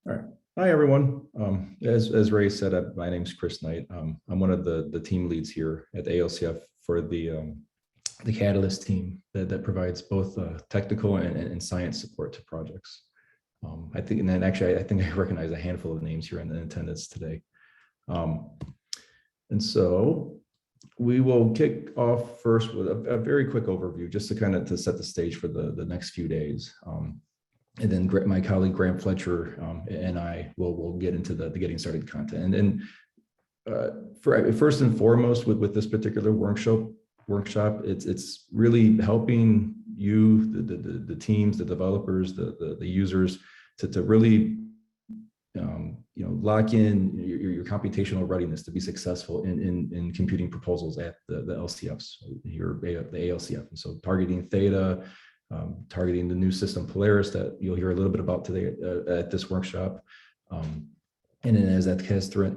All right. Hi, everyone. As Ray said, my name is Chris Knight. I'm one of the team leads here at ALCF for the Catalyst team that provides both technical and science support to projects. I think, and then actually, I think I recognize a handful of names here in attendance today. And so we will kick off first with a very quick overview, just to kind of to set the stage for the next few days. And then my colleague Graham Fletcher and I will get into the getting started content. And for first and foremost with this particular workshop, it's really helping you, the teams, the developers, the users to really lock in your computational readiness to be successful in computing proposals at the LCFs here, the ALCF. And so targeting Theta, targeting the new system Polaris that you'll hear a little bit about today at this workshop. And then as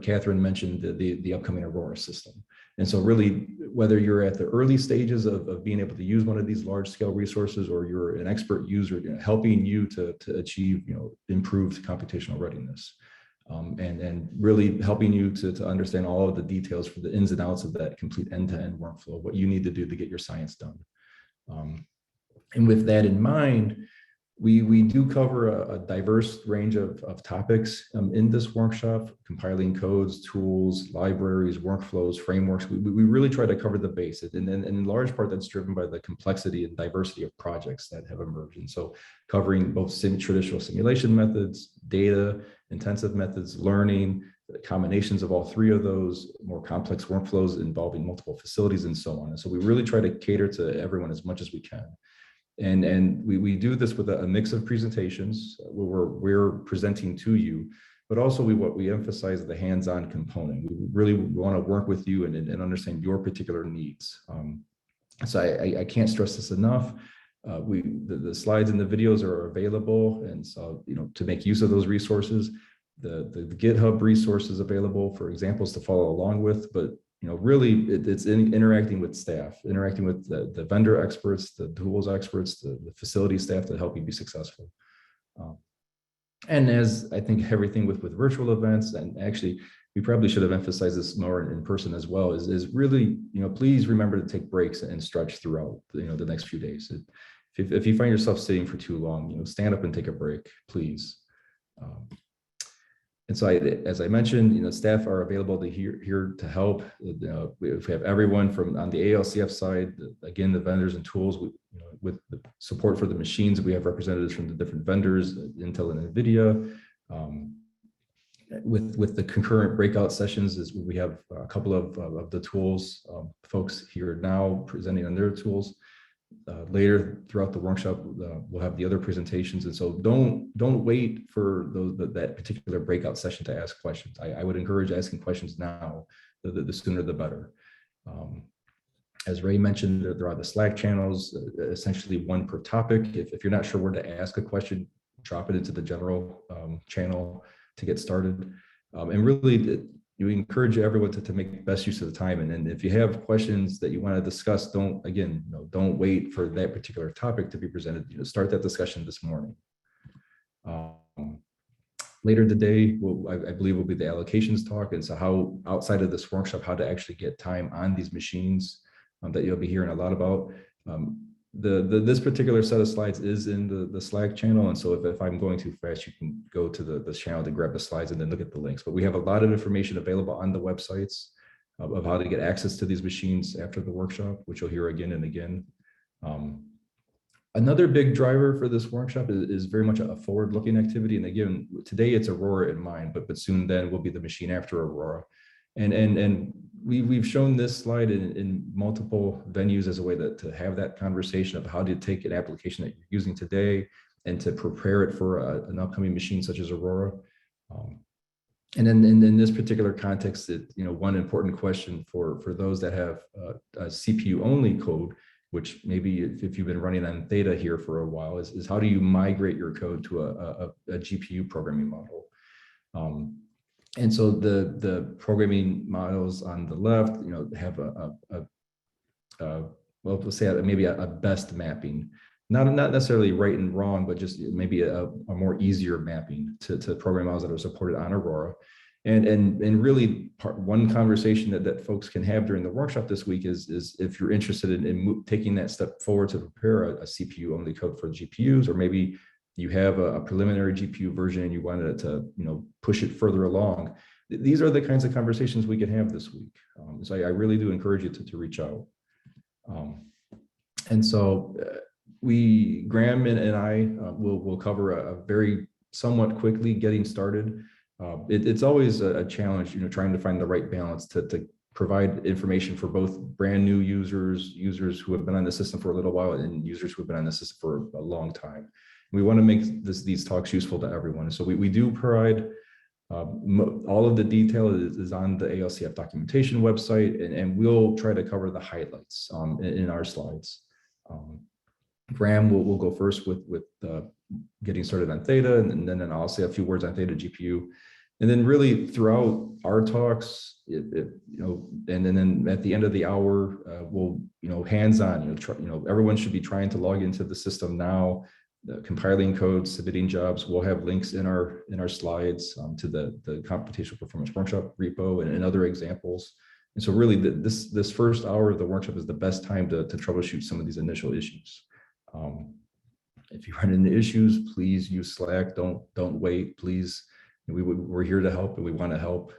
Catherine mentioned, the upcoming Aurora system. And so really, whether you're at the early stages of being able to use one of these large scale resources, or you're an expert user, helping you to achieve improved computational readiness. And really helping you to understand all of the details for the ins and outs of that complete end-to-end workflow, what you need to do to get your science done. And with that in mind, we do cover a diverse range of topics in this workshop: compiling codes, tools, libraries, workflows, frameworks. We really try to cover the basics, and in large part that's driven by the complexity and diversity of projects that have emerged. And so covering both traditional simulation methods, data intensive methods, learning, combinations of all three of those, more complex workflows involving multiple facilities, and so on. And so we really try to cater to everyone as much as we can. And we do this with a mix of presentations where we're presenting to you, but also we emphasize the hands-on component. We really want to work with you and understand your particular needs. So I can't stress this enough. The slides and the videos are available, and so to make use of those resources, the GitHub resources available for examples to follow along with. But really, it's interacting with staff, interacting with the vendor experts, the tools experts, the facility staff to help you be successful. And as I think everything with virtual events, and actually we probably should have emphasized this more in person as well, is really, please remember to take breaks and stretch throughout the next few days. If you find yourself sitting for too long, stand up and take a break, please. And so, as I mentioned, staff are available here to help. We have everyone from on the ALCF side, again, the vendors and tools. With the support for the machines, we have representatives from the different vendors, Intel and Nvidia. With the concurrent breakout sessions, we have a couple of the tools folks here now presenting on their tools. Later throughout the workshop, we'll have the other presentations, and so don't wait for that particular breakout session to ask questions. I would encourage asking questions now. The sooner the better. As Ray mentioned, there are the Slack channels, essentially one per topic. If you're not sure where to ask a question, drop it into the general channel to get started. And really, we encourage everyone to make the best use of the time. And then if you have questions that you want to discuss, don't wait for that particular topic to be presented. Start that discussion this morning. Later today, I believe will be the allocations talk. And so how, outside of this workshop, how to actually get time on these machines that you'll be hearing a lot about. This particular set of slides is in the Slack channel. And so if I'm going too fast, you can go to the channel to grab the slides and then look at the links. But we have a lot of information available on the websites of how to get access to these machines after the workshop, which you'll hear again and again. Another big driver for this workshop is very much a forward-looking activity. And again, today it's Aurora in mind, but soon then will be the machine after Aurora. And we've shown this slide in multiple venues as a way to have that conversation of how to take an application that you're using today and to prepare it for an upcoming machine such as Aurora. And then in this particular context, one important question for those that have a CPU only code, which maybe if you've been running on Theta here for a while, is how do you migrate your code to a GPU programming model? And so the programming models on the left, have well, let's say maybe a best mapping not necessarily right and wrong, but just maybe a more easier mapping to program models that are supported on Aurora. And really one conversation that folks can have during the workshop this week is if you're interested in taking that step forward to prepare a CPU only code for GPUs, or maybe you have a preliminary GPU version and you wanted to push it further along. These are the kinds of conversations we can have this week. So I really do encourage you to reach out. And so Graham and I will cover a very somewhat quickly getting started. It's always a challenge, trying to find the right balance to provide information for both brand new users who have been on the system for a little while, and users who have been on the system for a long time. We want to make these talks useful to everyone. So we do provide all of the detail is on the ALCF documentation website, and we'll try to cover the highlights in our slides. Graham will go first with getting started on Theta, and then I'll say a few words on Theta GPU. And then really throughout our talks, and then at the end of the hour, we'll, hands-on, everyone should be trying to log into the system now, compiling code, submitting jobs. We'll have links in our slides to the computational performance workshop repo and other examples. And so really this first hour of the workshop is the best time to troubleshoot some of these initial issues. If you run into issues, please use Slack. Don't wait, please. We're here to help, and we want to help.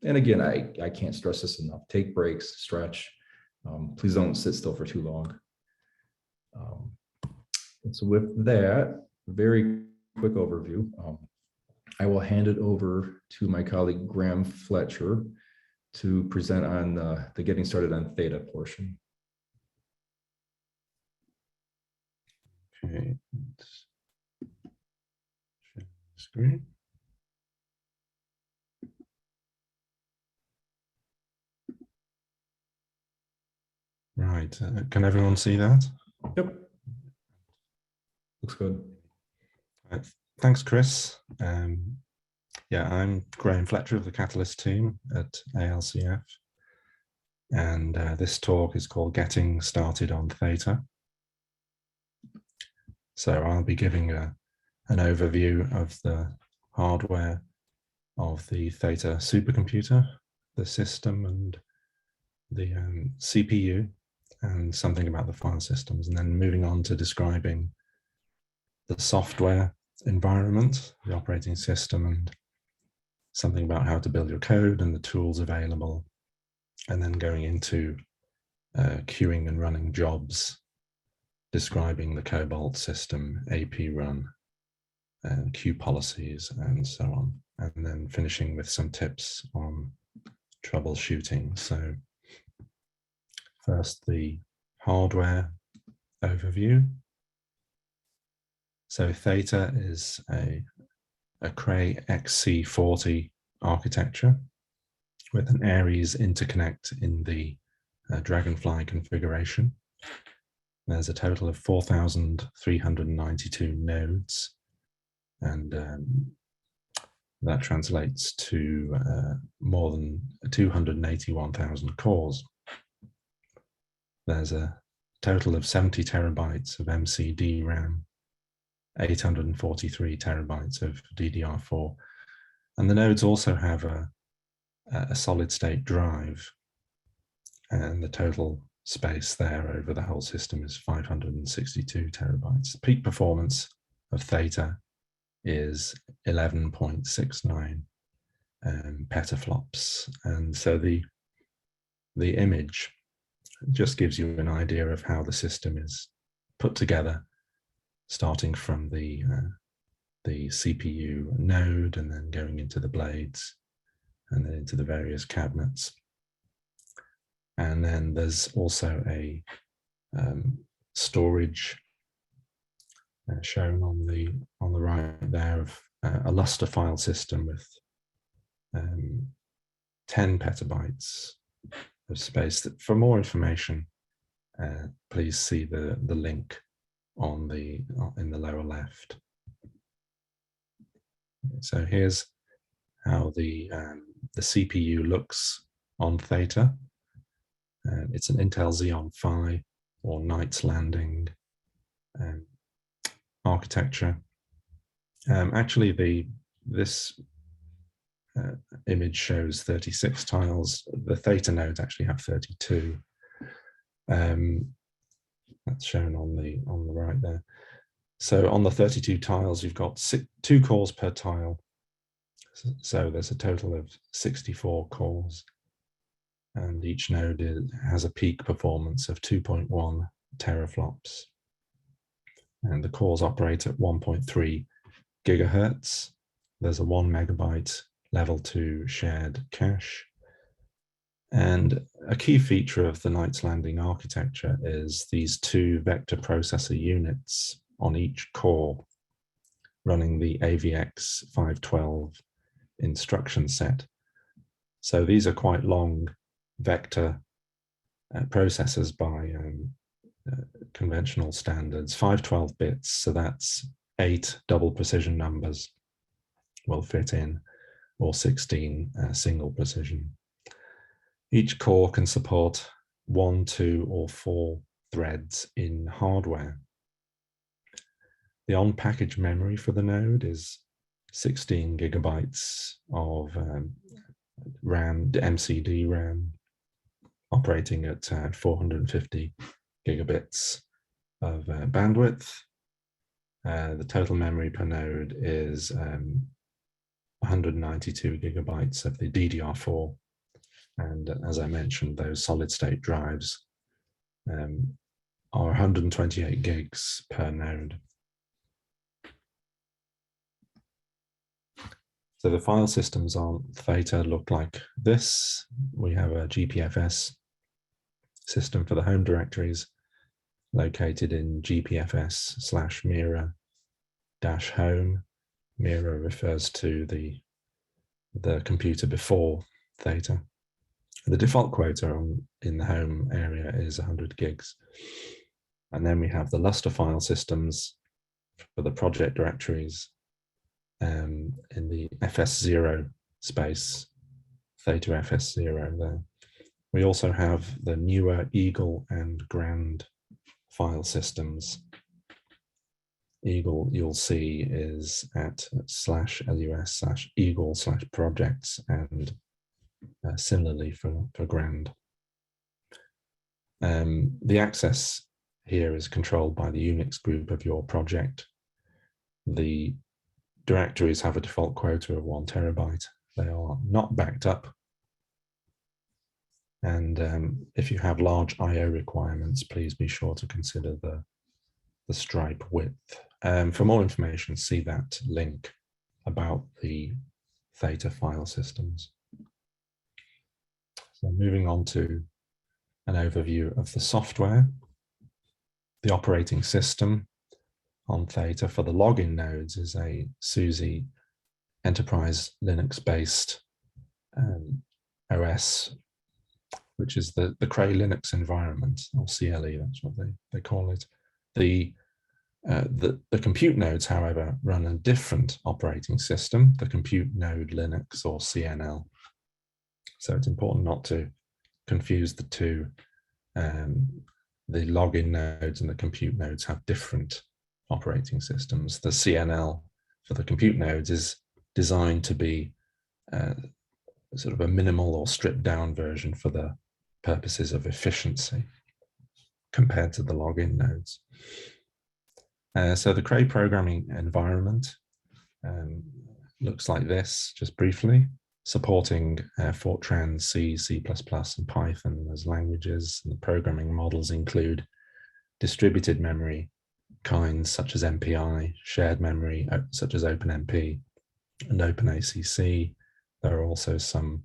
And again, I can't stress this enough. Take breaks, stretch. Please don't sit still for too long. And so with that very quick overview, I will hand it over to my colleague Graham Fletcher to present on the getting started on Theta portion. Okay, let's share the screen. Right, can everyone see that? Yep. Looks good. Thanks, Chris. Yeah, I'm Graham Fletcher of the Catalyst team at ALCF. And this talk is called Getting Started on Theta. So I'll be giving an overview of the hardware of the Theta supercomputer, the system and the CPU, and something about the file systems, and then moving on to describing the software environment, the operating system, and something about how to build your code and the tools available, and then going into queuing and running jobs, describing the Cobalt system, AP run, queue policies, and so on, and then finishing with some tips on troubleshooting. So first, the hardware overview. So Theta is a Cray XC40 architecture with an Aries interconnect in the Dragonfly configuration. There's a total of 4,392 nodes, and that translates to more than 281,000 cores. There's a total of 70 terabytes of MCD RAM, 843 terabytes of DDR4, and the nodes also have a solid state drive, and the total space there over the whole system is 562 terabytes. The peak performance of Theta is 11.69 petaflops, and so the image just gives you an idea of how the system is put together, starting from the CPU node and then going into the blades and then into the various cabinets. And then there's also a storage shown on the right there of a Lustre file system with 10 petabytes of space. For more information, please see the link in the lower left. So here's how the CPU looks on Theta. It's an Intel Xeon Phi or Knight's Landing architecture. Actually, this image shows 36 tiles. The Theta nodes actually have 32. That's shown on the right there. So on the 32 tiles, you've got 2 cores per tile. So there's a total of 64 cores. And each node has a peak performance of 2.1 teraflops. And the cores operate at 1.3 gigahertz. There's a 1 megabyte level 2 shared cache. And a key feature of the Knights Landing architecture is these 2 vector processor units on each core running the AVX 512 instruction set. So these are quite long vector processors by conventional standards, 512 bits, so that's 8 double precision numbers will fit in, or 16 single precision. Each core can support 1, 2, or 4 threads in hardware. The on-package memory for the node is 16 gigabytes of RAM, MCD RAM, operating at 450 gigabits of bandwidth. The total memory per node is 192 gigabytes of the DDR4. And as I mentioned, those solid state drives are 128 gigs per node. So the file systems on Theta look like this. We have a GPFS system for the home directories located in GPFS/Mira-home. Mira refers to the computer before Theta. The default quota in the home area is 100 gigs. And then we have the Lustre file systems for the project directories in the FS0 space, Theta FS0 there. We also have the newer Eagle and Grand file systems. Eagle, you'll see, is at /lus/eagle/projects, and similarly for Grand. The access here is controlled by the Unix group of your project. The directories have a default quota of 1 terabyte. They are not backed up. And if you have large I/O requirements, please be sure to consider the stripe width. For more information, see that link about the Theta file systems. So moving on to an overview of the software. The operating system on Theta for the login nodes is a SUSE enterprise Linux-based OS, which is the Cray Linux environment, or CLE, that's what they call it. The compute nodes, however, run a different operating system, the Compute Node Linux, or CNL. So it's important not to confuse the two. The login nodes and the compute nodes have different operating systems. The CNL for the compute nodes is designed to be sort of a minimal or stripped down version for the purposes of efficiency compared to the login nodes. So the Cray programming environment looks like this, just briefly, supporting Fortran, C, C++, and Python as languages. And the programming models include distributed memory kinds such as MPI, shared memory such as OpenMP and OpenACC. There are also some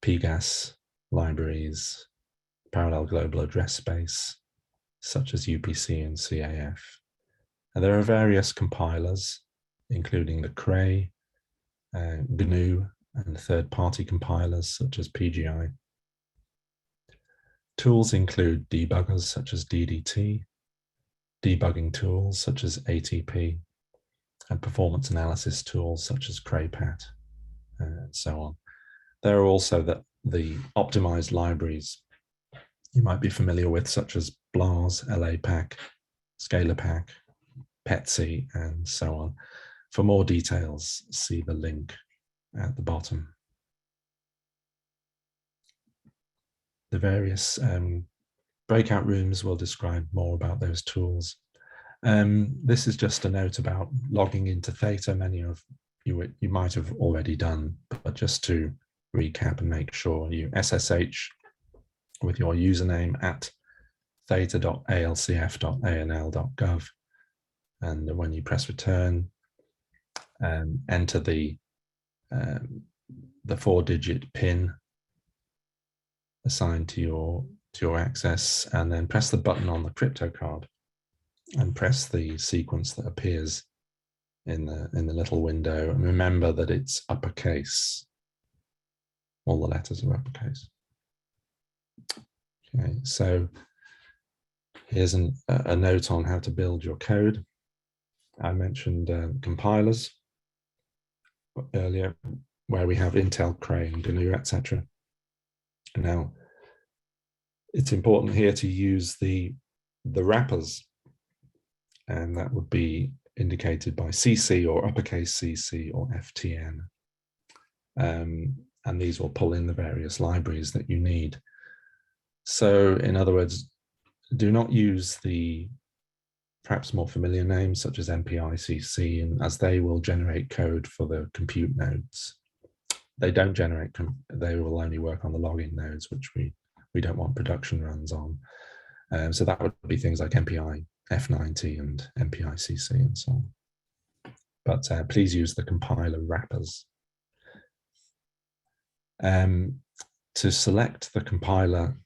PGAS libraries, parallel global address space, such as UPC and CAF. And there are various compilers, including the Cray, GNU, and third-party compilers such as PGI. Tools include debuggers such as DDT, debugging tools such as ATP, and performance analysis tools such as CrayPat, and so on. There are also the optimized libraries you might be familiar with, such as BLAS, LAPACK, scalar pack, PETC, and so on. For more details, see the link at the bottom. The various breakout rooms will describe more about those tools. This is just a note about logging into Theta. Many of you might have already done, but just to recap and make sure you SSH with your username at theta.alcf.anl.gov. And when you press return, enter the 4-digit PIN assigned to your access, and then press the button on the crypto card and press the sequence that appears in the little window. And remember that it's uppercase. All the letters are uppercase. Okay, so here's a note on how to build your code. I mentioned compilers earlier, where we have Intel, Cray, and GNU, etc. Now, it's important here to use the wrappers, and that would be indicated by CC or uppercase CC or FTN. And these will pull in the various libraries that you need. So in other words, do not use the perhaps more familiar names such as MPICC, and as they will generate code for the compute nodes. They don't generate, they will only work on the login nodes, which we don't want production runs on. So that would be things like MPI F90 and MPICC and so on. But please use the compiler wrappers. To select the compiler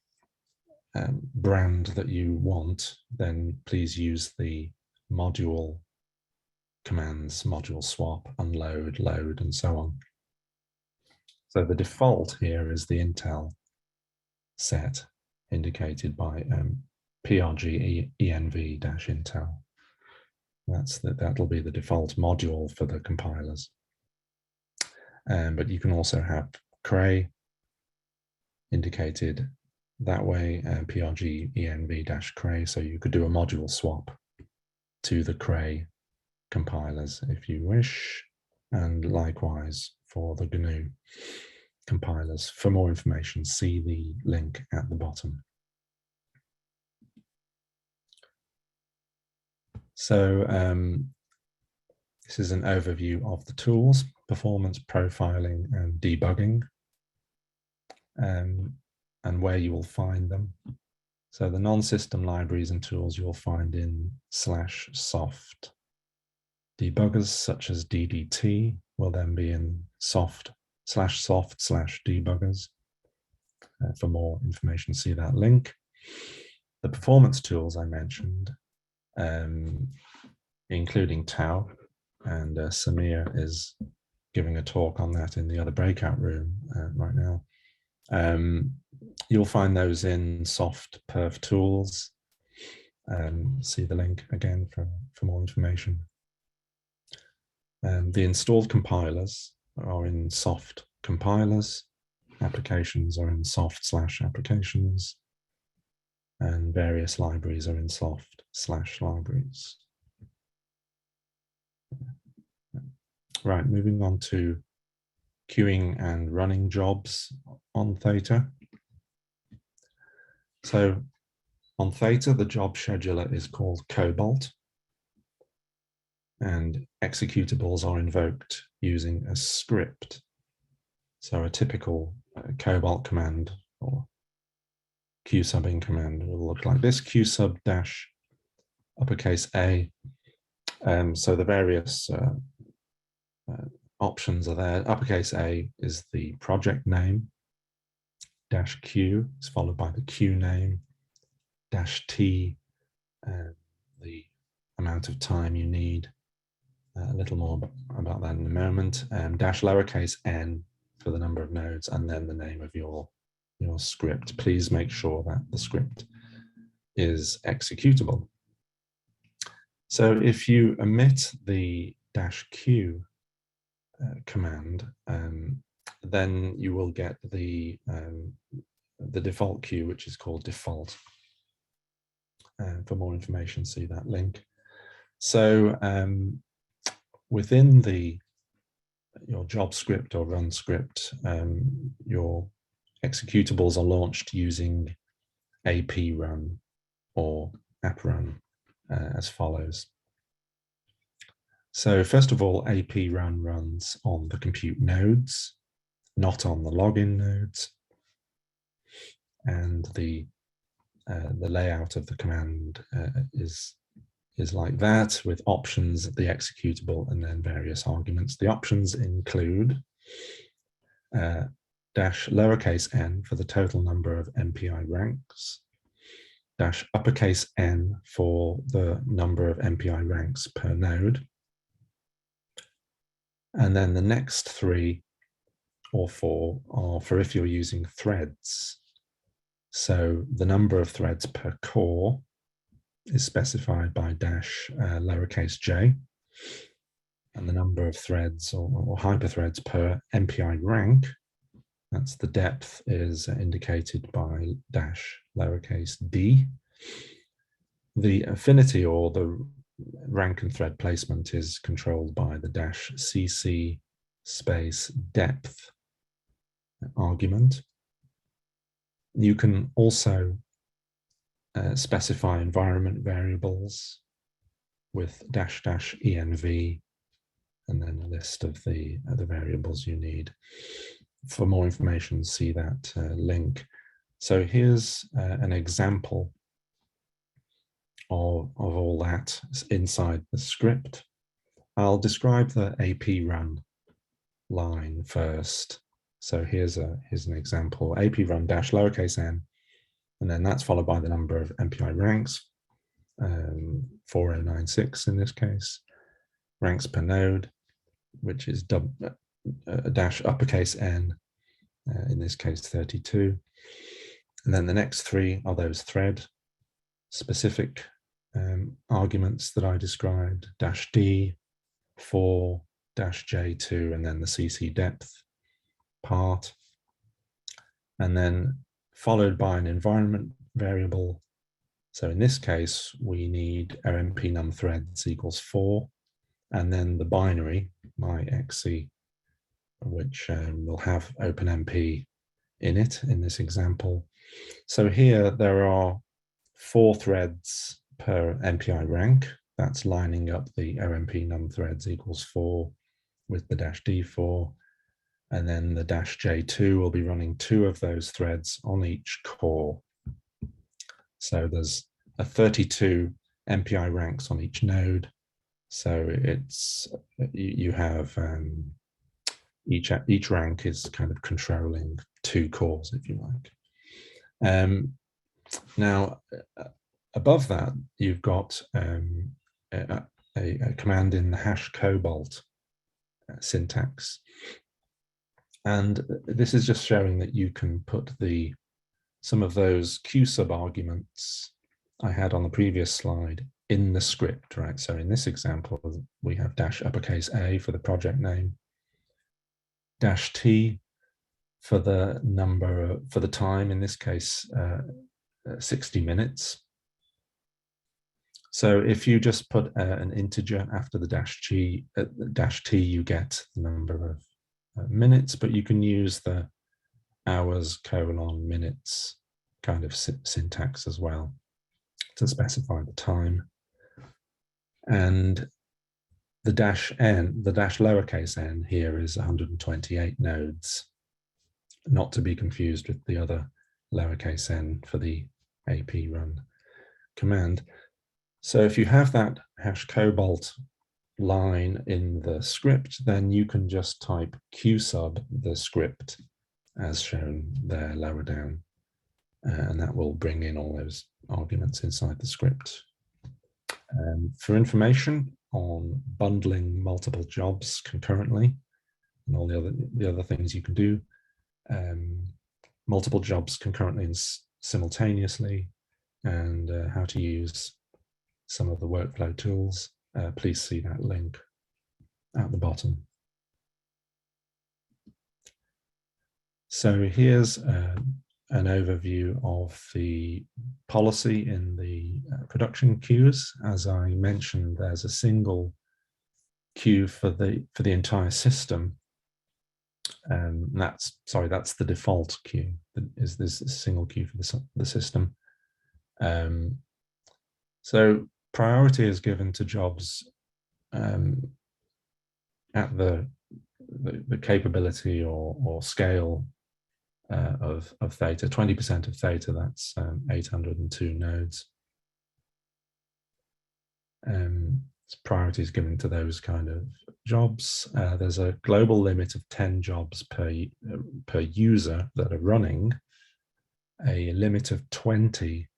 brand that you want, then please use the module commands, module swap, unload, load, and so on. So the default here is the Intel set, indicated by PRG env-Intel. That'll be the default module for the compilers. But you can also have Cray indicated that way, PRG env-Cray, so you could do a module swap to the Cray compilers if you wish, and likewise for the GNU compilers. For more information, see the link at the bottom. So this is an overview of the tools: performance, profiling, and debugging, and where you will find them. So the non-system libraries and tools you will find in /soft. Debuggers such as DDT will then be in /soft/debuggers. For more information, see that link. The performance tools I mentioned, including Tau, and Samir is giving a talk on that in the other breakout room right now. You'll find those in soft perf tools. See the link again for more information. The installed compilers are in soft compilers. Applications are in soft/applications. And various libraries are in soft/libraries. Right, moving on to queuing and running jobs on Theta. So on Theta, the job scheduler is called Cobalt, and executables are invoked using a script. So a typical Cobalt command or qsubbing command will look like this: qsub dash uppercase A. So the various options are there. Uppercase A is the project name. Dash Q is followed by the queue name. Dash T, the amount of time you need. A little more about that in a moment. Dash lowercase n for the number of nodes, and then the name of your script. Please make sure that the script is executable. So if you omit the dash Q command, then you will get the default queue, which is called default. For more information, see that link. So within your job script or run script, your executables are launched using AP run or app run as follows. So first of all, AP run runs on the compute nodes, not on the login nodes. And the layout of the command is like that, with options, the executable, and then various arguments. The options include dash lowercase n for the total number of MPI ranks, dash uppercase n for the number of MPI ranks per node, and then the next 3 or 4 are for if you're using threads. So the number of threads per core is specified by dash lowercase j, and the number of threads or hyperthreads per MPI rank, that's the depth, is indicated by dash lowercase d. The affinity or the rank and thread placement is controlled by the dash cc space depth argument. You can also specify environment variables with dash dash env, and then a list of the other variables you need. For more information, see that link. So here's an example of all that inside the script. I'll describe the AP run line first. So here's an example: AP run dash lowercase n, and then that's followed by the number of MPI ranks, 4096 in this case, ranks per node, which is dash uppercase n, in this case 32. And then the next 3 are those thread specific arguments that I described, dash d, 4, dash j2, and then the cc depth part. And then followed by an environment variable. So in this case, we need OMP num threads equals 4, and then the binary, myxc, which will have OpenMP in it in this example. So here there are 4 threads per MPI rank. That's lining up the OMP num threads equals 4 with the dash D4. And then the dash J2 will be running 2 of those threads on each core. So there's a 32 MPI ranks on each node. So it's, you have each rank is kind of controlling 2 cores, if you like. Now, above that, you've got a command in the hash Cobalt syntax. And this is just showing that you can put some of those Q sub arguments I had on the previous slide in the script, right? So in this example, we have dash uppercase A for the project name, dash T for the number, for the time, in this case, 60 minutes. So if you just put an integer after the dash T, you get the number of minutes, but you can use the hours colon minutes kind of syntax as well to specify the time. And the dash n, the dash lowercase n here is 128 nodes, not to be confused with the other lowercase n for the AP run command. So if you have that hash Cobalt line in the script, then you can just type Q sub the script as shown there lower down, and that will bring in all those arguments inside the script. For information on bundling multiple jobs concurrently and all the other things you can do, multiple jobs concurrently and simultaneously, and how to use some of the workflow tools, please see that link at the bottom. So here's an overview of the policy in the production queues. As I mentioned, there's a single queue for the entire system. That's the default queue. Is this a single queue for the system? So priority is given to jobs at the capability or scale of Theta. 20% of Theta, that's 802 nodes. Priority is given to those kind of jobs. There's a global limit of 10 jobs per user that are running, a limit of 20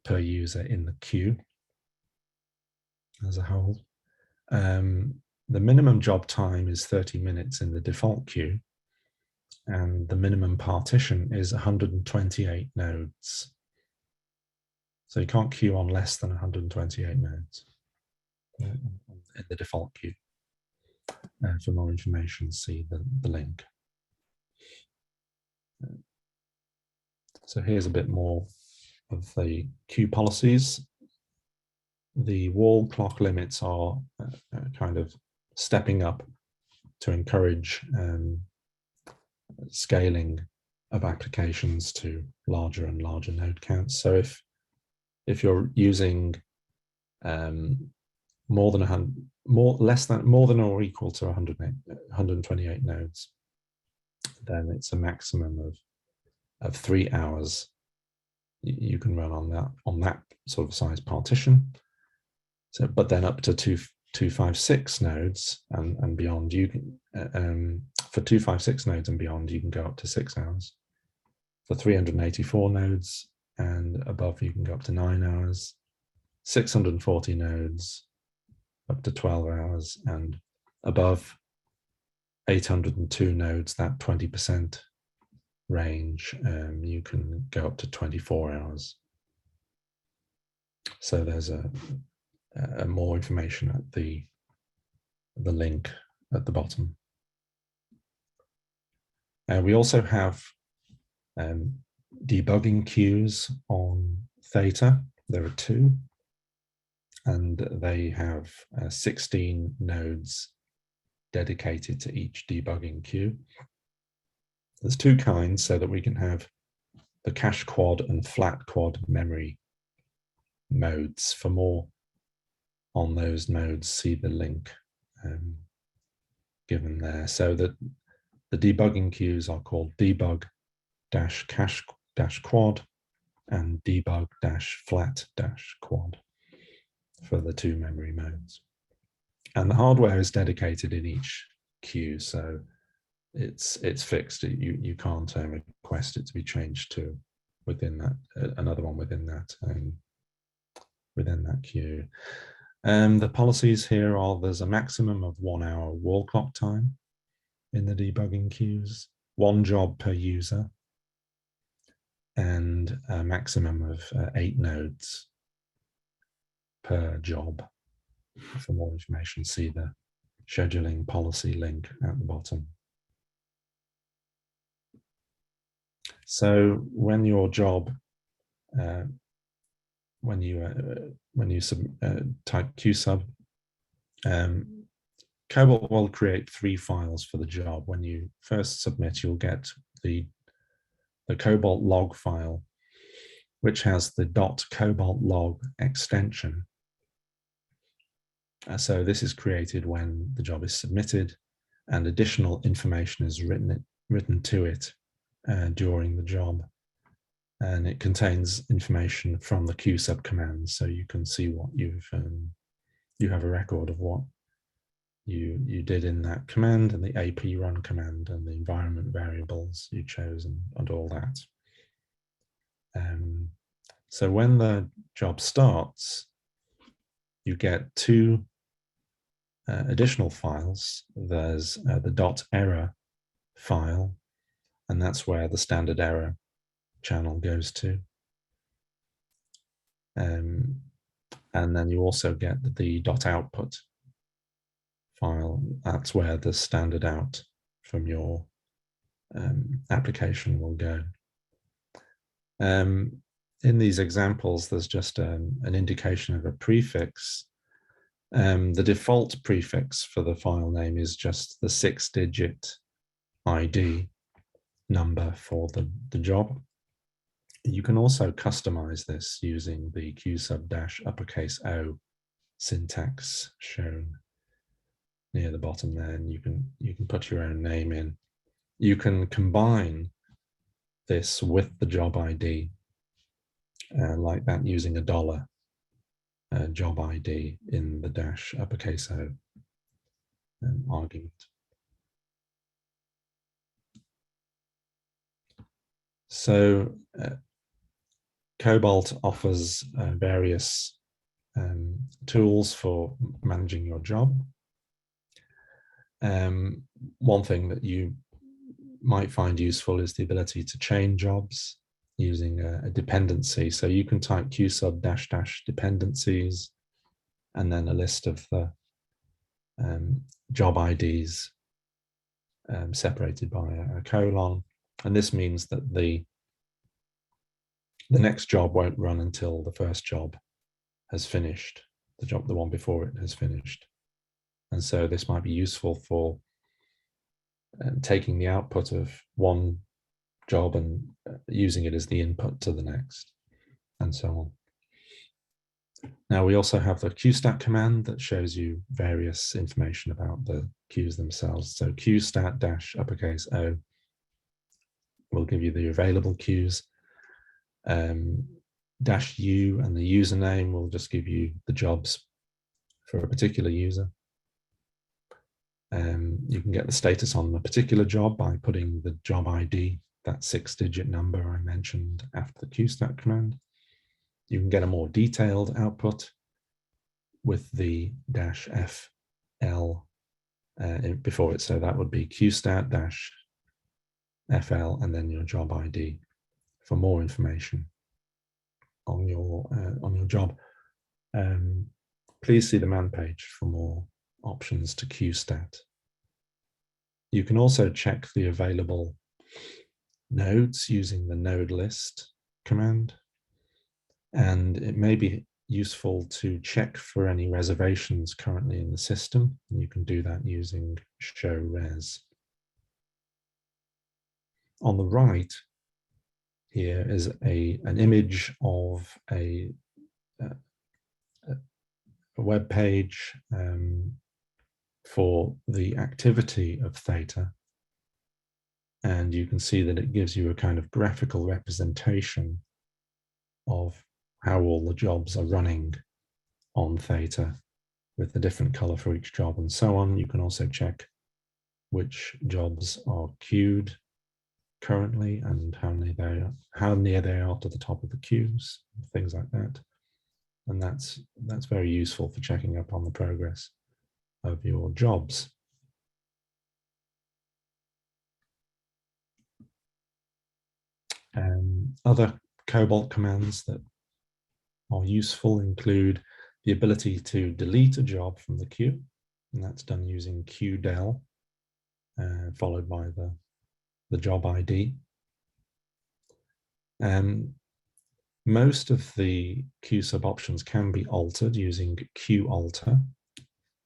per user in the queue as a whole. The minimum job time is 30 minutes in the default queue, and the minimum partition is 128 nodes. So you can't queue on less than 128 nodes in the default queue. For more information, see the link. So here's a bit more of the queue policies. The wall clock limits are kind of stepping up to encourage scaling of applications to larger and larger node counts. So if you're using more than or equal to 128 nodes, then it's a maximum of 3 hours you can run on that sort of size partition. So, but then up to 256 nodes and beyond, you can for 256 nodes and beyond, you can go up to 6 hours. For 384 nodes and above, you can go up to 9 hours. 640 nodes up to 12 hours, and above 802 nodes, that 20% range, you can go up to 24 hours. So there's a more information at the link at the bottom. We also have debugging queues on Theta. There are 2, and they have 16 nodes dedicated to each debugging queue. There's 2 kinds, so that we can have the cache quad and flat quad memory modes. For more on those nodes, see the link given there. So that the debugging queues are called debug-cache-quad and debug-flat-quad for the 2 memory modes. And the hardware is dedicated in each queue, so it's fixed. You can't request it to be changed to within that another one within that queue. The policies here are: there's a maximum of 1 hour wall clock time in the debugging queues, 1 job per user, and a maximum of 8 nodes per job. For more information, see the scheduling policy link at the bottom. So when your job, when you type qsub, Cobalt will create 3 files for the job. When you first submit, you'll get the Cobalt Log file, which has the .cobalt log extension. So this is created when the job is submitted, and additional information is written to it during the job. And it contains information from the qsub command, so you can see what you have a record of what you did in that command, and the ap run command, and the environment variables you chose, and all that. So when the job starts, you get 2 additional files. There's the .error file, and that's where the standard error channel goes to. And then you also get the .output file. That's where the standard out from your application will go. In these examples, there's just an indication of a prefix. The default prefix for the file name is just the 6-digit ID number for the job. You can also customize this using the Q_O syntax shown near the bottom there, and you can put your own name in. You can combine this with the job ID like that using a dollar job ID in the -O argument. So Cobalt offers various tools for managing your job. One thing that you might find useful is the ability to chain jobs using a dependency. So you can type q_sub dependencies and then a list of the job IDs separated by a colon. And this means that the next job won't run until the first job has finished, the one before it has finished. And so this might be useful for taking the output of one job and using it as the input to the next, and so on. Now we also have the qstat command that shows you various information about the queues themselves. So qstat-O will give you the available queues. -U and the username will just give you the jobs for a particular user. You can get the status on a particular job by putting the job ID, that 6-digit number I mentioned, after the qstat command. You can get a more detailed output with the -FL before it. So that would be qstat-FL and then your job ID for more information on your job. Please see the man page for more options to qstat. You can also check the available nodes using the node list command, and it may be useful to check for any reservations currently in the system. And you can do that using show res. On the right here is an image of a web page for the activity of Theta. And you can see that it gives you a kind of graphical representation of how all the jobs are running on Theta with a different color for each job and so on. You can also check which jobs are queued currently and how near they are to the top of the queues, things like that. And that's very useful for checking up on the progress of your jobs. Other Cobalt commands that are useful include the ability to delete a job from the queue, and that's done using qdel, followed by the job ID. Most of the qsub options can be altered using qalter,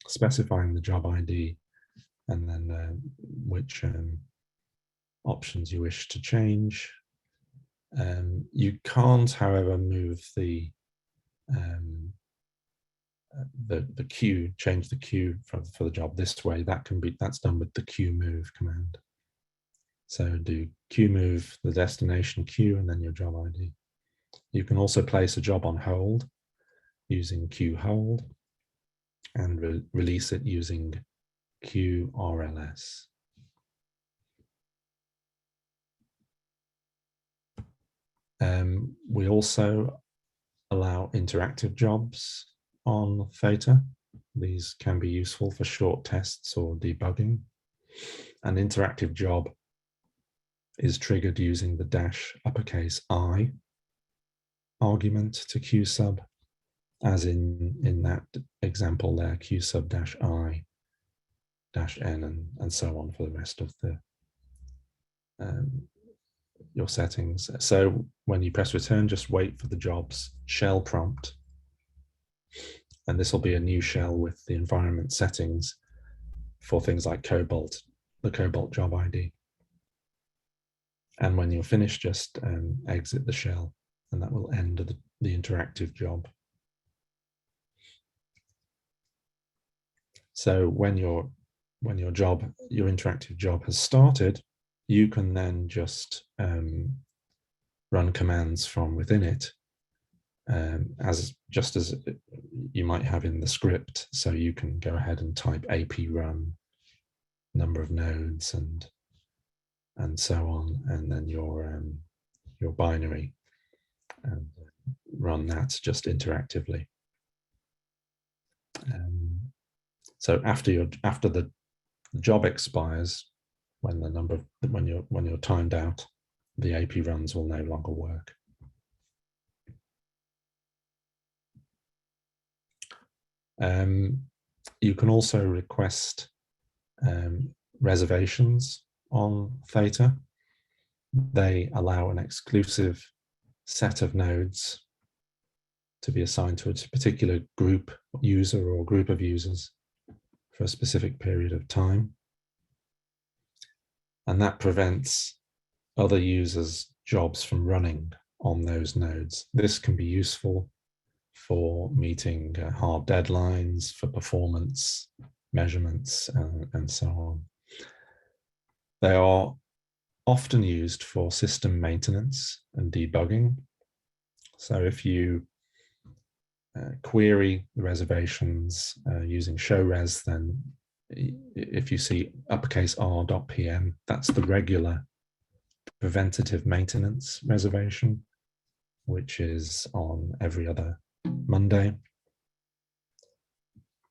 specifying the job ID and then which options you wish to change. You can't, however, move the queue, change the queue for the job this way. That's done with the qmove command. So do qmove the destination queue and then your job ID. You can also place a job on hold using qhold and release it using qrls. We also allow interactive jobs on Theta. These can be useful for short tests or debugging. An interactive job is triggered using the -I argument to qsub, as in that example there, qsub-i -n and so on for the rest of the your settings. So when you press return, just wait for the job's shell prompt. And this will be a new shell with the environment settings for things like Cobalt, the Cobalt job ID. And when you're finished, just exit the shell, and that will end the interactive job. So when your interactive job has started, you can then just run commands from within it, just as you might have in the script. So you can go ahead and type ap run, number of nodes, and so on, and then your binary, and run that just interactively. So after the job expires, when you're timed out, the AP runs will no longer work. You can also request reservations on Theta. They allow an exclusive set of nodes to be assigned to a particular group user or group of users for a specific period of time. And that prevents other users' jobs from running on those nodes. This can be useful for meeting hard deadlines, for performance measurements, and so on. They are often used for system maintenance and debugging. So if you query the reservations using showres, then if you see uppercase r.pm, that's the regular preventative maintenance reservation, which is on every other Monday.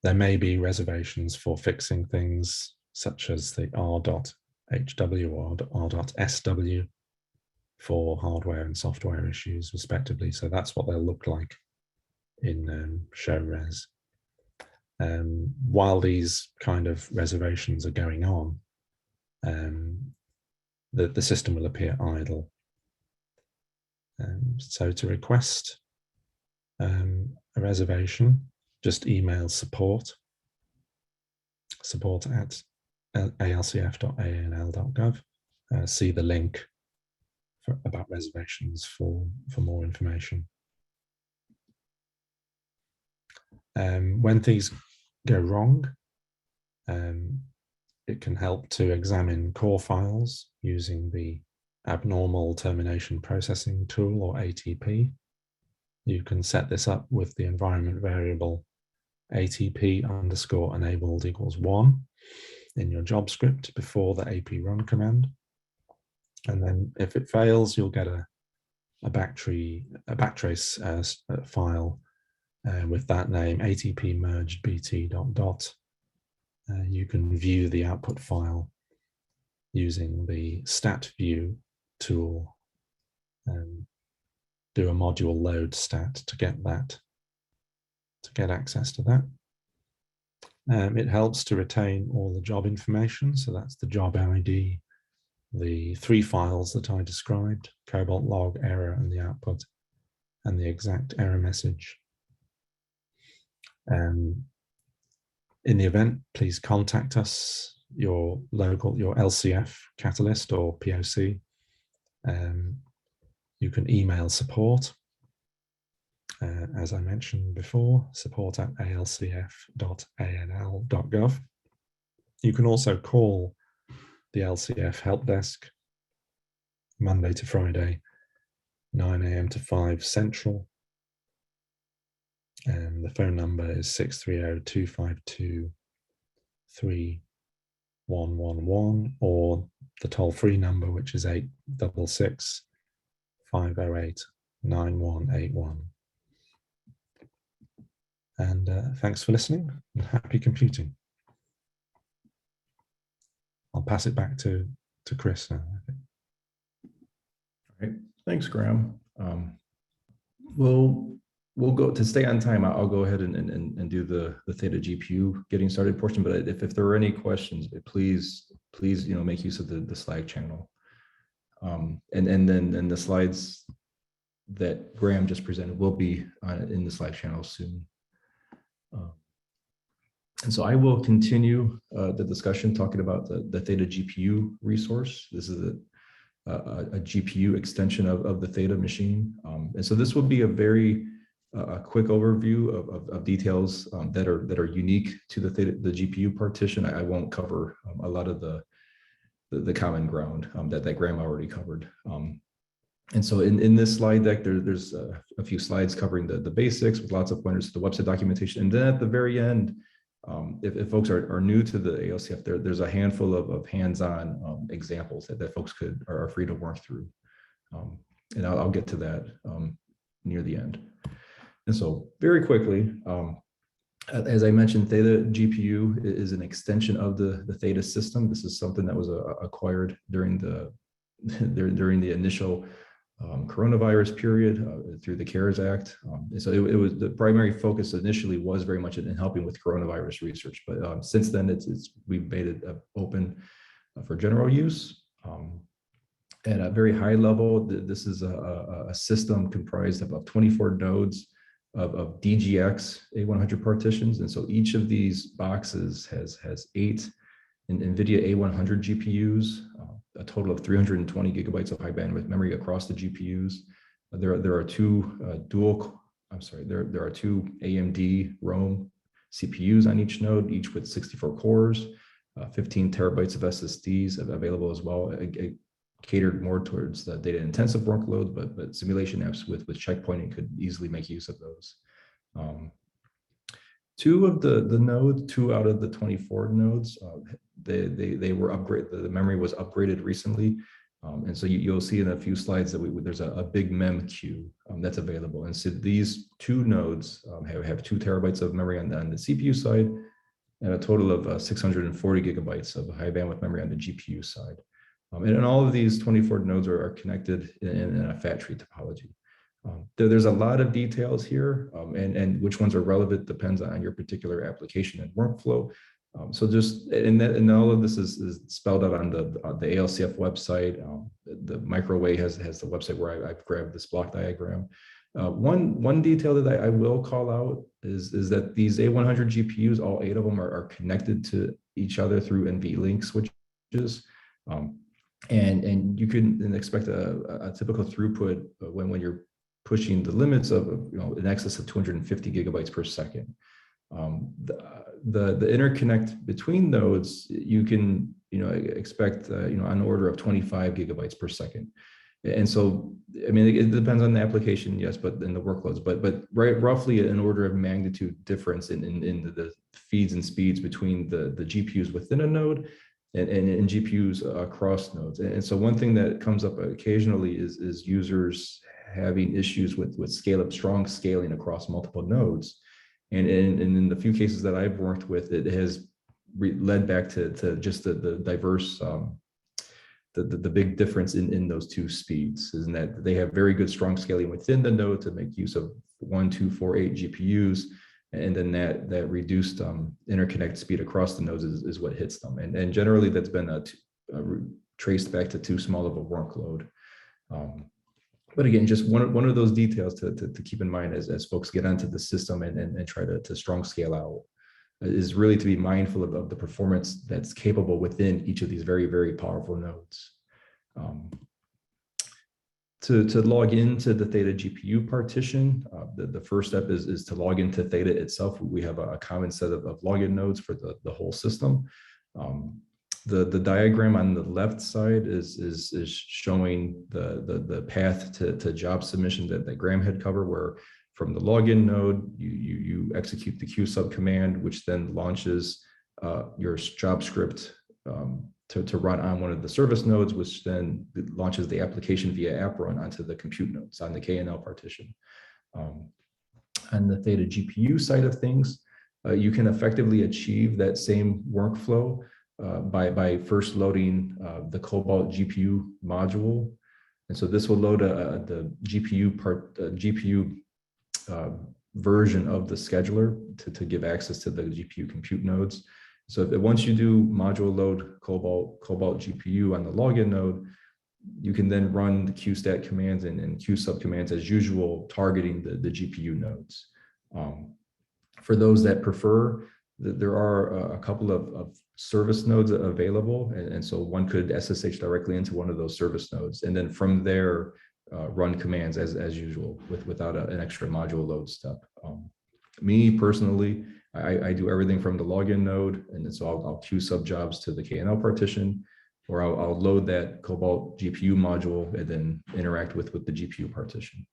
There may be reservations for fixing things such as the r.hw or r.sw for hardware and software issues respectively. So that's what they'll look like in showres. While these kind of reservations are going on, the system will appear idle. So to request a reservation, just email support at alcf.anl.gov. See the link about reservations for more information. When things go wrong, it can help to examine core files using the Abnormal Termination Processing Tool, or ATP. You can set this up with the environment variable ATP_enabled = 1 in your job script before the AP run command. And then if it fails, you'll get a backtrace file with that name, ATP merged bt ... You can view the output file using the stat view tool and do a module load stat to get access to that. It helps to retain all the job information. So that's the job ID, the 3 files that I described, Cobalt Log, error, and the output, and the exact error message. In the event, please contact us, your LCF catalyst or POC. You can email support, as I mentioned before, support@alcf.anl.gov. You can also call the LCF help desk Monday to Friday, 9 a.m. to 5 Central. And the phone number is 630-252-3111, or the toll-free number, which is 866-508-9181. And thanks for listening, and happy computing. I'll pass it back to Chris now. All right, thanks, Graham. We'll go to stay on time. I'll go ahead and do the Theta GPU getting started portion. But if there are any questions, please make use of the Slack channel. And the slides that Graham just presented will be in the Slack channel soon. And so I will continue the discussion talking about the Theta GPU resource. This is a GPU extension of the Theta machine. And so this will be a very quick overview of details that are unique to the GPU partition. I won't cover a lot of the common ground that Graham already covered. And so in this slide deck, there's a few slides covering the basics with lots of pointers to the website documentation. And then at the very end, if folks are new to the ALCF, there's a handful of hands-on examples that folks are free to work through. And I'll get to that near the end. And so very quickly, as I mentioned, Theta GPU is an extension of the Theta system. This is something that was acquired during the initial coronavirus period through the CARES Act. And so it was the primary focus initially was very much in helping with coronavirus research, but since then we've made it open for general use. At a very high level, this is a system comprised of 24 nodes of DGX A100 partitions, and so each of these boxes has 8 Nvidia A100 GPUs. A total of 320 gigabytes of high bandwidth memory across the GPUs. There are two there are two AMD Rome CPUs on each node, each with 64 cores, 15 terabytes of SSDs available as well, catered more towards the data intensive workloads, but simulation apps with checkpointing could easily make use of those. Two out of the 24 nodes, they were upgraded. The memory was upgraded recently, and so you'll see in a few slides that there's a big mem queue that's available. And so these two nodes have 2 terabytes of memory on the CPU side, and a total of 640 gigabytes of high bandwidth memory on the GPU side. And all of these 24 nodes are connected in a fat tree topology. There's a lot of details here, and which ones are relevant depends on your particular application and workflow. So just and all of this is spelled out on the ALCF website. The microwave has the website where I've grabbed this block diagram. One detail that I will call out is that these A100 GPUs, all 8 of them are connected to each other through NVLink switches. And you can expect a typical throughput when you're pushing the limits of in excess of 250 gigabytes per second. The interconnect between nodes, you can expect on the order of 25 gigabytes per second. And so, I mean, it depends on the application, yes, but in the workloads, but roughly an order of magnitude difference in the feeds and speeds between the GPUs within a node and GPUs across nodes. And so one thing that comes up occasionally is users having issues with strong scaling across multiple nodes. And in the few cases that I've worked with, it has led back to just the diverse, the big difference in those two speeds is that they have very good strong scaling within the node to make use of 1, 2, 4, 8 GPUs. And then that reduced interconnect speed across the nodes is what hits them. And generally that's been traced back to too small of a workload. But again, just one of those details to keep in mind as folks get onto the system and try to strong scale out is really to be mindful of the performance that's capable within each of these very, very powerful nodes. To log into the Theta GPU partition, the first step is to log into Theta itself. We have a common set of login nodes for the whole system. The diagram on the left side is showing the path to job submission that Graham had covered, where from the login node, you execute the Q sub command, which then launches your job script to run on one of the service nodes, which then launches the application via app run onto the compute nodes on the KNL partition. On the Theta GPU side of things, you can effectively achieve that same workflow by first loading the Cobalt GPU module. And so this will load the GPU version of the scheduler to give access to the GPU compute nodes. So once you do module load Cobalt GPU on the login node, you can then run the qstat commands and qsub commands as usual, targeting the GPU nodes. For those that prefer, there are a couple of service nodes available. And so one could SSH directly into one of those service nodes. And then from there, run commands as usual without an extra module load step. Me personally, I do everything from the login node. And so I'll queue sub jobs to the KNL partition, or I'll load that Cobalt GPU module and then interact with the GPU partition.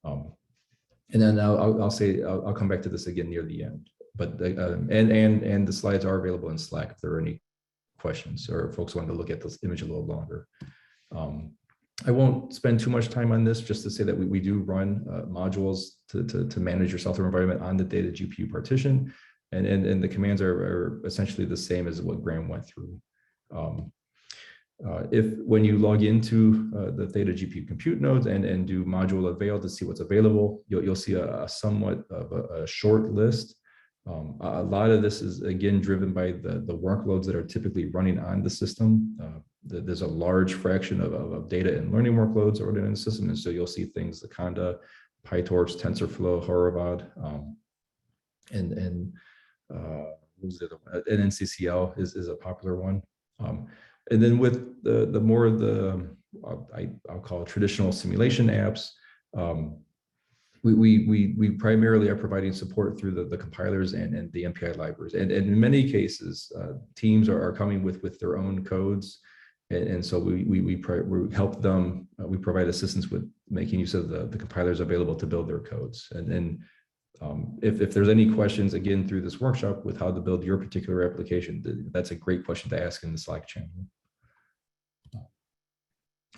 And then I'll come back to this again near the end. But and the slides are available in Slack if there are any questions or folks want to look at this image a little longer. I won't spend too much time on this, just to say that we do run modules to manage your software environment on the Theta GPU partition, and the commands are essentially the same as what Graham went through. When you log into the Theta GPU compute nodes and do module avail to see what's available, you'll see a somewhat of a short list. A lot of this is again driven by the workloads that are typically running on the system. There's a large fraction of data and learning workloads running in the system, and so you'll see things like Conda, PyTorch, TensorFlow, Horovod, and who's the other one? NCCL is a popular one. And then with the more I'll call it traditional simulation apps, we primarily are providing support through the compilers and the MPI libraries. And in many cases, teams are coming with their own codes. And so we help them, we provide assistance with making use of the compilers available to build their codes. And if there's any questions, again, through this workshop with how to build your particular application, that's a great question to ask in the Slack channel.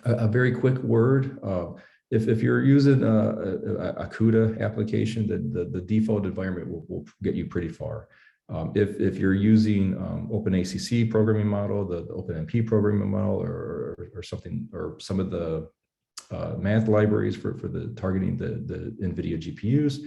A very quick word. If you're using a CUDA application, then the default environment will get you pretty far. If you're using OpenACC programming model, the OpenMP programming model, or something, or some of the math libraries for the targeting the Nvidia GPUs,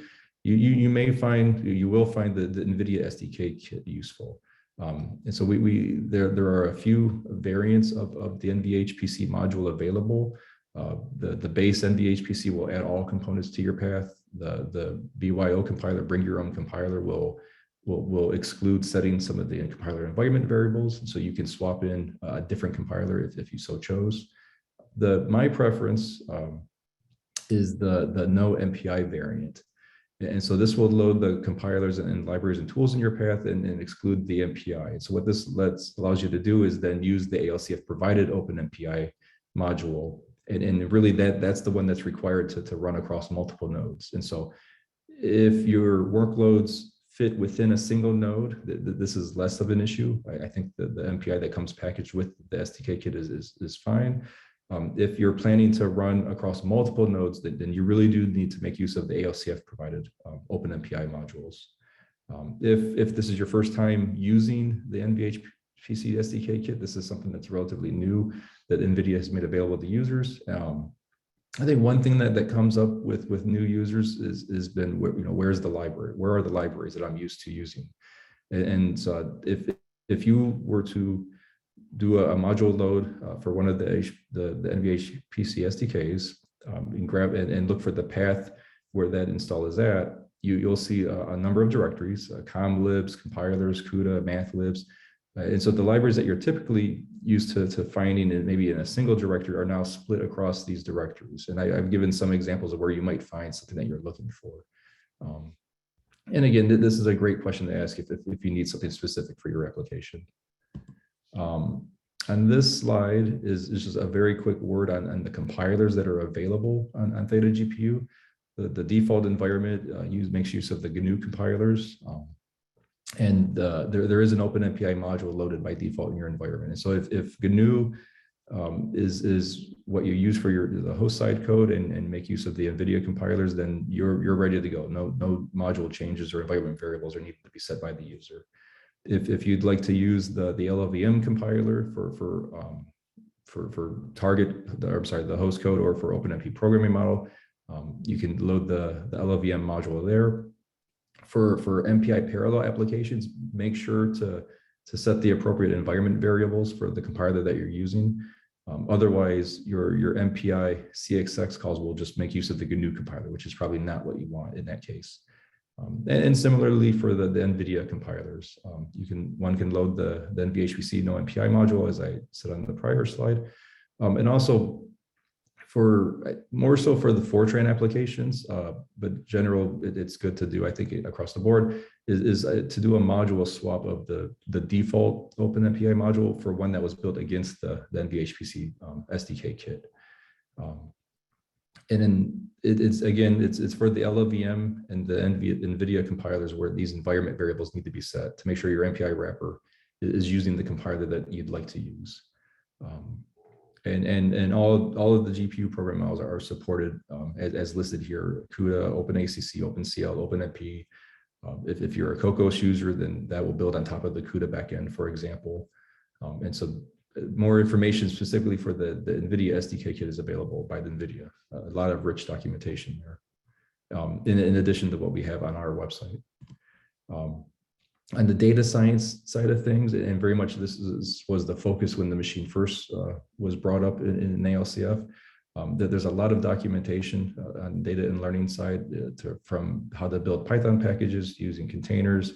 you will find the Nvidia Sdk Kit useful. And so there are a few variants of the NVHPC module available. The base NVHPC will add all components to your path. The BYO compiler, bring your own compiler, will exclude setting some of the compiler environment variables, so you can swap in a different compiler if you so chose. My preference is the no MPI variant. And so this will load the compilers and libraries and tools in your path and exclude the MPI. And so what this allows you to do is then use the ALCF provided OpenMPI module. And really that's the one that's required to run across multiple nodes. And so if your workloads fit within a single node, this is less of an issue. I think the MPI that comes packaged with the SDK kit is fine. If you're planning to run across multiple nodes, then you really do need to make use of the ALCF provided OpenMPI modules. If this is your first time using the NVHPC SDK kit, this is something that's relatively new that NVIDIA has made available to users. I think one thing that comes up with new users has been, where's the library? Where are the libraries that I'm used to using? And so if you were to do a module load for one of the NVHPC SDKs, and grab it and look for the path where that install is at, you'll see a number of directories: comlibs, compilers, CUDA, mathlibs. And so the libraries that you're typically used to finding maybe in a single directory are now split across these directories. And I've given some examples of where you might find something that you're looking for. And again, this is a great question to ask if you need something specific for your application. On this slide is just a very quick word on the compilers that are available on Theta GPU. The default environment makes use of the GNU compilers. And there is an OpenMPI module loaded by default in your environment. And so if GNU is what you use for the host side code and make use of the NVIDIA compilers, then you're ready to go. No module changes or environment variables are needed to be set by the user. If you'd like to use the LLVM compiler for the host code, or for OpenMP programming model, you can load the LLVM module there. For MPI parallel applications, make sure to set the appropriate environment variables for the compiler that you're using. Otherwise, your MPI CXX calls will just make use of the GNU compiler, which is probably not what you want in that case. And similarly for the Nvidia compilers, one can load the NVHPC no MPI module, as I said on the prior slide, and also more so for the Fortran applications, but general, it's good to do, I think, across the board, is to do a module swap of the default OpenMPI module for one that was built against the NVHPC SDK kit. And then it's for the LLVM and the NVIDIA compilers where these environment variables need to be set to make sure your MPI wrapper is using the compiler that you'd like to use. And all of the GPU program models are supported as listed here: CUDA, OpenACC, OpenCL, OpenMP. If you're a Cocos user, then that will build on top of the CUDA backend, for example. And so more information specifically for the NVIDIA SDK kit is available by the NVIDIA. A lot of rich documentation there, in addition to what we have on our website. On the data science side of things, and very much this was the focus when the machine first was brought up in ALCF, that there's a lot of documentation on data and learning side from how to build Python packages using containers,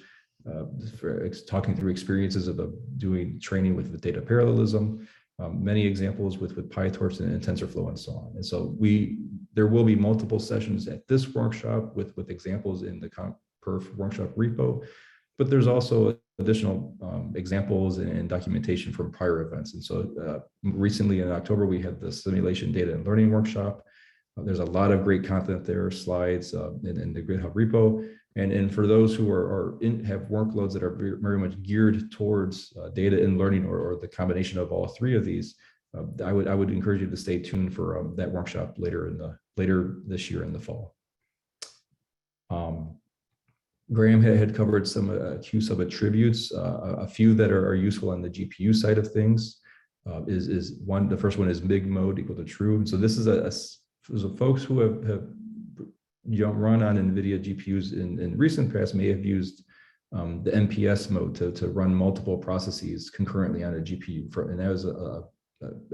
for talking through experiences of doing training with data parallelism, many examples with PyTorch and TensorFlow and so on. And so there will be multiple sessions at this workshop with examples in the CompPerf workshop repo, but there's also additional examples and documentation from prior events. And so recently in October, we had the simulation data and learning workshop. There's a lot of great content there, slides in the GitHub repo. And for those who have workloads that are very much geared towards data and learning or the combination of all three of these, I would encourage you to stay tuned for that workshop later this year in the fall. Graham had covered some Q sub attributes. A few that are useful on the GPU side of things the first one is MIG mode equal to true. And so this is so folks who have run on NVIDIA GPUs in recent past may have used the MPS mode to run multiple processes concurrently on a GPU, and that was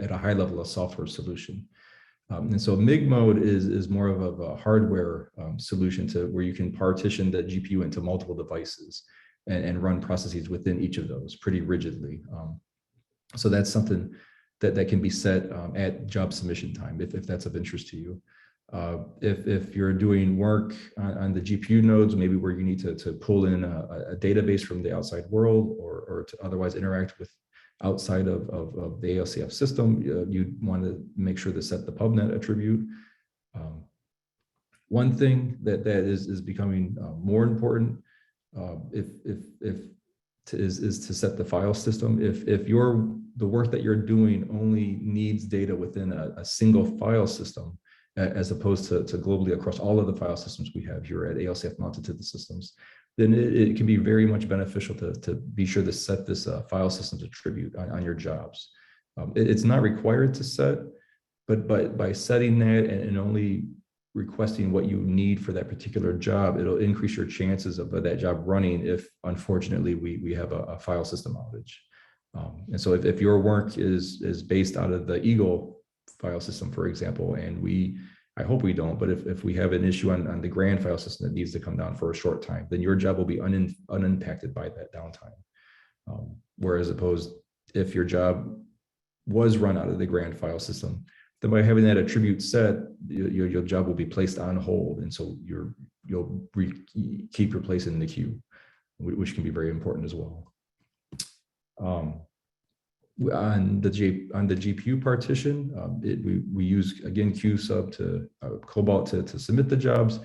at a high level a software solution. And so MIG mode is more of a hardware solution to where you can partition the GPU into multiple devices and run processes within each of those pretty rigidly. So that's something that can be set at job submission time if that's of interest to you. If you're doing work on the GPU nodes, maybe where you need to pull in a database from the outside world or to otherwise interact with outside of the ALCF system, you'd want to make sure to set the pubnet attribute. One thing that is becoming more important is to set the file system. If the work that you're doing only needs data within a single file system, as opposed to globally across all of the file systems we have here at ALCF mounted to the systems, then it can be very much beneficial to be sure to set this file systems attribute on your jobs. It's not required to set, but by setting that and only requesting what you need for that particular job, it'll increase your chances of that job running if, unfortunately, we have a file system outage. And so if your work is based out of the Eagle file system, for example, and I hope we don't, but if we have an issue on the grand file system that needs to come down for a short time, then your job will be unimpacted by that downtime. Whereas opposed, if your job was run out of the grand file system, then by having that attribute set, your job will be placed on hold. And so you'll keep your place in the queue, which can be very important as well. On the GPU partition, we use, again, Q sub to Cobalt to submit the jobs,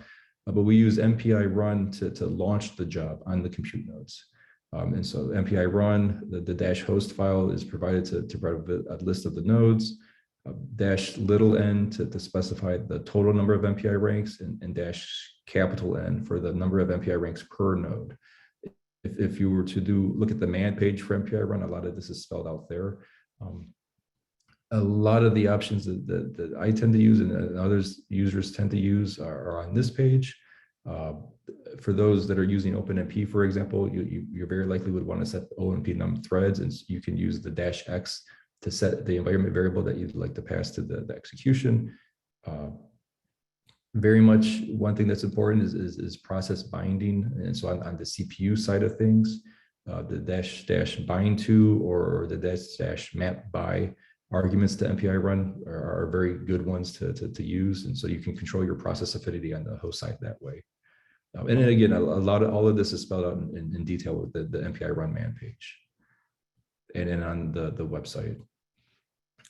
but we use MPI run to launch the job on the compute nodes. And so MPI run, the dash host file is provided to provide a list of the nodes, dash little n to specify the total number of MPI ranks, and dash capital N for the number of MPI ranks per node. If you were to look at the man page for MPI run, a lot of this is spelled out there. A lot of the options that I tend to use and others users tend to use are on this page. For those that are using OpenMP, for example, you very likely would want to set OMP num threads, and you can use the -X to set the environment variable that you'd like to pass to the execution. Very much one thing that's important is process binding. And so on the CPU side of things, the -- bind to or the -- map by arguments to MPI run are very good ones to use. And so you can control your process affinity on the host side that way. And then again, all of this is spelled out in detail with the MPI run man page and then on the website.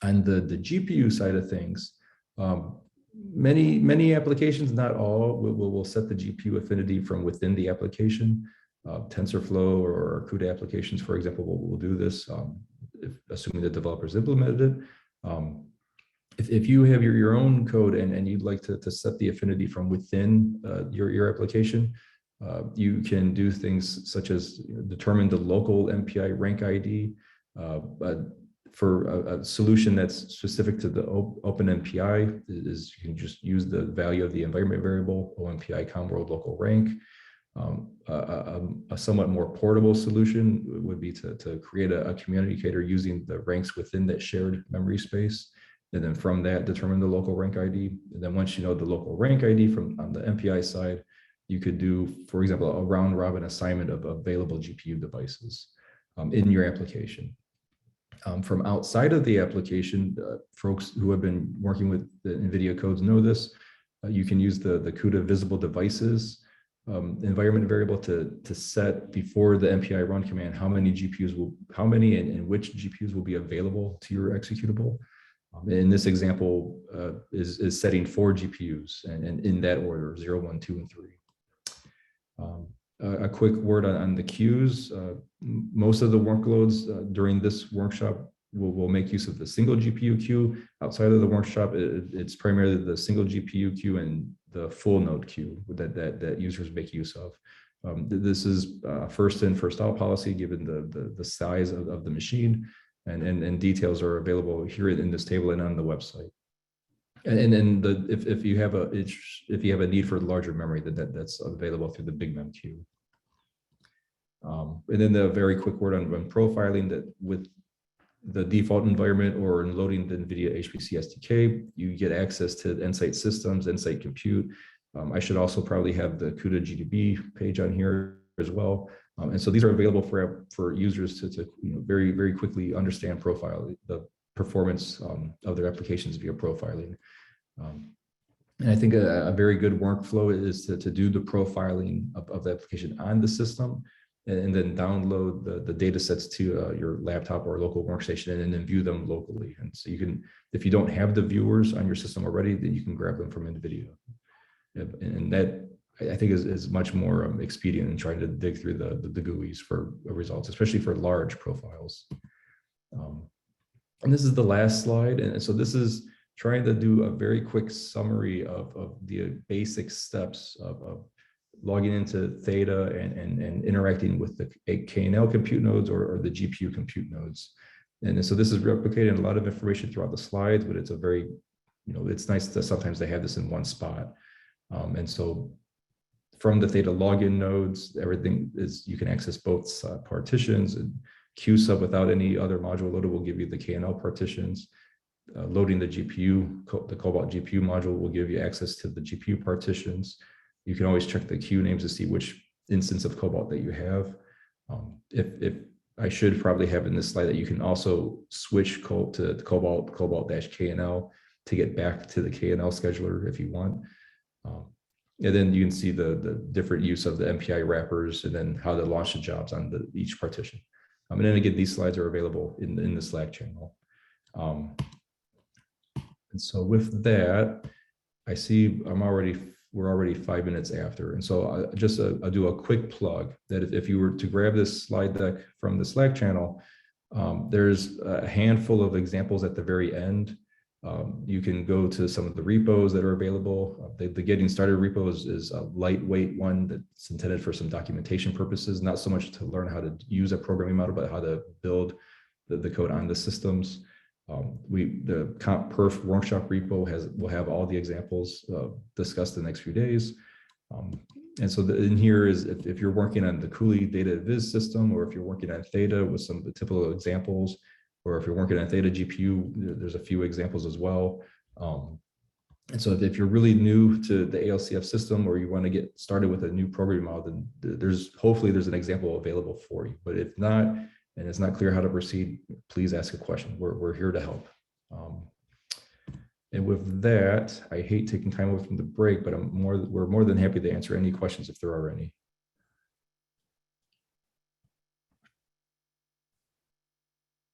On the GPU side of things, many applications, not all, will set the GPU affinity from within the application. TensorFlow or CUDA applications, for example, will do this, assuming the developers implemented it. If you have your own code and you'd like to set the affinity from within your application, you can do things such as determine the local MPI rank ID. For a solution that's specific to the OpenMPI, is you can just use the value of the environment variable, OMPI world local rank. A somewhat more portable solution would be to create a communicator using the ranks within that shared memory space. And then from that, determine the local rank ID. And then once you know the local rank ID from on the MPI side, you could do, for example, a round robin assignment of available GPU devices in your application. From outside of the application, folks who have been working with the NVIDIA codes know this. You can use the CUDA visible devices environment variable to set before the MPI run command how many and which GPUs will be available to your executable. In this example, is setting 4 GPUs and in that order, 0, 1, 2, and 3. A quick word on the queues. Most of the workloads during this workshop will make use of the single GPU queue. Outside of the workshop, it's primarily the single GPU queue and the full node queue that users make use of. This is first in, first out policy given the size of the machine, and details are available here in this table and on the website. And then if you have a need for larger memory, that's available through the Big Mem queue. And then the very quick word on profiling, that with the default environment or in loading the Nvidia HPC SDK, you get access to Insight Systems, Insight Compute. I should also probably have the CUDA GDB page on here as well. And so these are available for users to very, very quickly understand the performance of their applications via profiling. And I think a very good workflow is to do the profiling of the application on the system, and then download the data sets to your laptop or local workstation and then view them locally. And so you can, if you don't have the viewers on your system already, then you can grab them from NVIDIA. And that, I think, is much more expedient in trying to dig through the GUIs for results, especially for large profiles. And this is the last slide. And so this is trying to do a very quick summary of the basic steps of logging into Theta and interacting with the KNL compute nodes or the GPU compute nodes. And so this is replicating a lot of information throughout the slides, but it's a very, it's nice that sometimes they have this in one spot. And so from the Theta login nodes, everything is, you can access both partitions, and QSub without any other module loaded will give you the KNL partitions. Loading the GPU, the Cobalt GPU module will give you access to the GPU partitions. You can always check the queue names to see which instance of Cobalt that you have. If I should probably have in this slide that you can also switch to Cobalt-KNL to get back to the KNL scheduler if you want. And then you can see the different use of the MPI wrappers and then how to launch the jobs on each partition. And then again, these slides are available in the Slack channel. And so with that, I see we're already 5 minutes after. And so I'll do a quick plug that if you were to grab this slide deck from the Slack channel, there's a handful of examples at the very end. You can go to some of the repos that are available. The Getting Started repo is a lightweight one that's intended for some documentation purposes, not so much to learn how to use a programming model, but how to build the code on the systems. The comp perf workshop repo will have all the examples discussed the next few days. And so in here is if you're working on the Cooley data viz system, or if you're working on Theta with some of the typical examples, or if you're working on Theta GPU, there's a few examples as well. And so if you're really new to the ALCF system, or you want to get started with a new programming model, then hopefully there's an example available for you. But if not, and it's not clear how to proceed, please ask a question. We're here to help. And with that, I hate taking time away from the break, but we're more than happy to answer any questions if there are any.